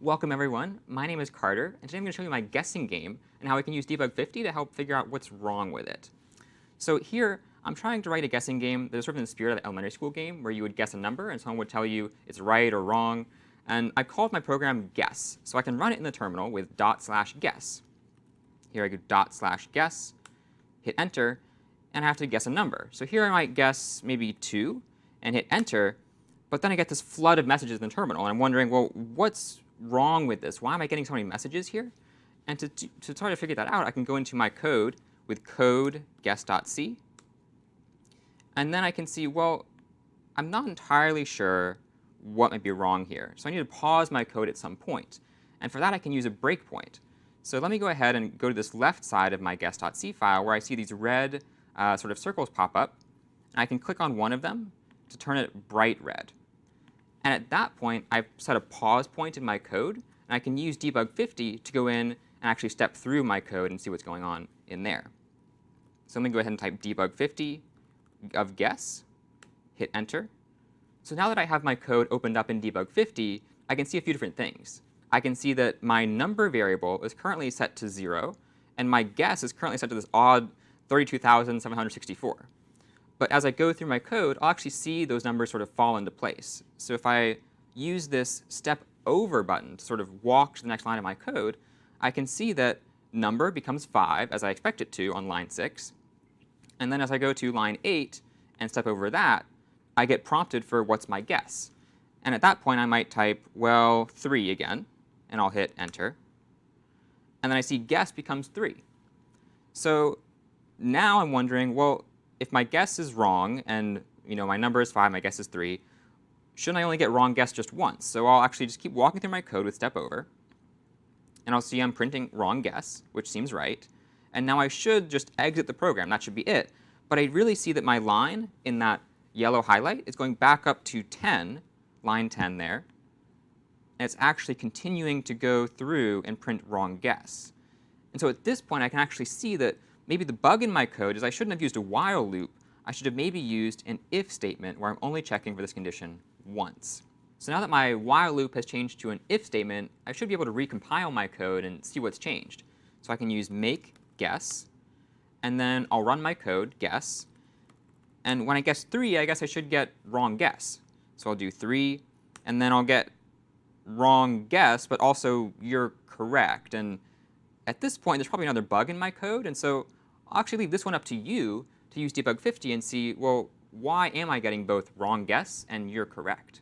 Welcome everyone, my name is Carter, and today I'm going to show you my guessing game and how I can use Debug50 to help figure out what's wrong with it. So here, I'm trying to write a guessing game that is sort of in the spirit of the elementary school game, where you would guess a number and someone would tell you it's right or wrong. And I've called my program guess, so I can run it in the terminal with /guess. Here I go /guess, hit enter, and I have to guess a number. So here I might guess maybe 2 and hit enter, but then I get this flood of messages in the terminal, and I'm wondering, well, what's wrong with this? Why am I getting so many messages here? And to try to figure that out, I can go into my code with code guess.c. And then I can see, well, I'm not entirely sure what might be wrong here. So I need to pause my code at some point. And for that, I can use a breakpoint. So let me go ahead and go to this left side of my guess.c file where I see these red sort of circles pop up. And I can click on one of them to turn it bright red. And at that point, I've set a pause point in my code, and I can use Debug50 to go in and actually step through my code and see what's going on in there. So let me go ahead and type Debug50 of guess, hit enter. So now that I have my code opened up in Debug50, I can see a few different things. I can see that my number variable is currently set to 0, and my guess is currently set to this odd 32,764. But as I go through my code, I'll actually see those numbers sort of fall into place. So if I use this step over button to sort of walk to the next line of my code, I can see that number becomes 5, as I expect it to on line 6. And then as I go to line 8 and step over that, I get prompted for what's my guess. And at that point, I might type, well, 3 again, and I'll hit enter. And then I see guess becomes 3. So now I'm wondering, well, if my guess is wrong and my number is 5, my guess is 3, shouldn't I only get wrong guess just once? So I'll actually just keep walking through my code with step over. And I'll see I'm printing wrong guess, which seems right. And now I should just exit the program. That should be it. But I really see that my line in that yellow highlight is going back up to 10, line 10 there. And it's actually continuing to go through and print wrong guess. And so at this point, I can actually see that maybe the bug in my code is I shouldn't have used a while loop. I should have maybe used an if statement where I'm only checking for this condition once. So now that my while loop has changed to an if statement, I should be able to recompile my code and see what's changed. So I can use make guess, and then I'll run my code, guess. And when I guess 3, I guess I should get wrong guess. So I'll do 3, and then I'll get wrong guess, but also you're correct. And at this point, there's probably another bug in my code. And so I'll actually leave this one up to you to use Debug50 and see, well, why am I getting both wrong guess and you're correct?